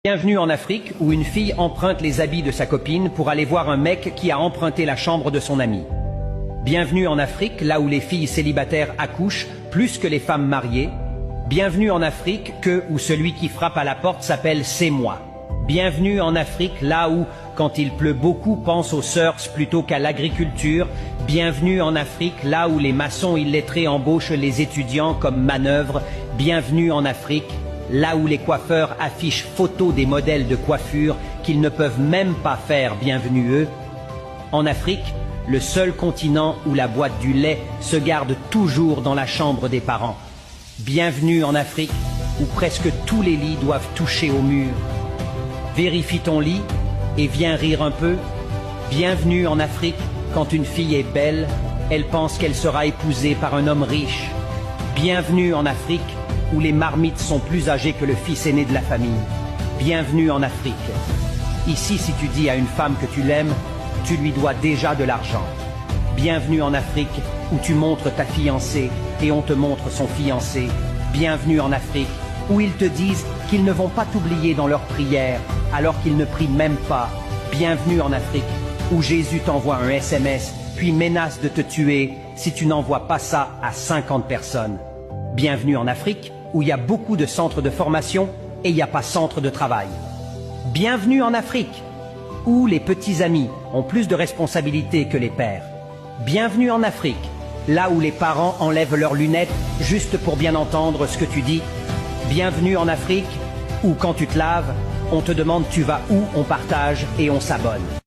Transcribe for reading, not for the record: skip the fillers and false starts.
Bienvenue en Afrique où une fille emprunte les habits de sa copine pour aller voir un mec qui a emprunté la chambre de son ami. Bienvenue en Afrique là où les filles célibataires accouchent plus que les femmes mariées. Bienvenue en Afrique où celui qui frappe à la porte s'appelle C'est moi. Bienvenue en Afrique là où, quand il pleut beaucoup, pense aux surfs plutôt qu'à l'agriculture. Bienvenue en Afrique là où les maçons illettrés embauchent les étudiants comme manœuvre. Bienvenue en Afrique là où les coiffeurs affichent photos des modèles de coiffure qu'ils ne peuvent même pas faire, bienvenue eux. En Afrique, le seul continent où la boîte du lait se garde toujours dans la chambre des parents. Bienvenue en Afrique où presque tous les lits doivent toucher au mur. Vérifie ton lit et viens rire un peu. Bienvenue en Afrique quand une fille est belle, elle pense qu'elle sera épousée par un homme riche. Bienvenue en Afrique où les marmites sont plus âgées que le fils aîné de la famille. Bienvenue en Afrique. Ici, si tu dis à une femme que tu l'aimes, tu lui dois déjà de l'argent. Bienvenue en Afrique où tu montres ta fiancée et on te montre son fiancé. Bienvenue en Afrique où ils te disent qu'ils ne vont pas t'oublier dans leurs prières alors qu'ils ne prient même pas. Bienvenue en Afrique où Jésus t'envoie un SMS puis menace de te tuer si tu n'envoies pas ça à 50 personnes. Bienvenue en Afrique où il y a beaucoup de centres de formation et il n'y a pas centre de travail. Bienvenue en Afrique où les petits amis ont plus de responsabilités que les pères. Bienvenue en Afrique, là où les parents enlèvent leurs lunettes juste pour bien entendre ce que tu dis. Bienvenue en Afrique où quand tu te laves, on te demande tu vas où, on partage et on s'abonne.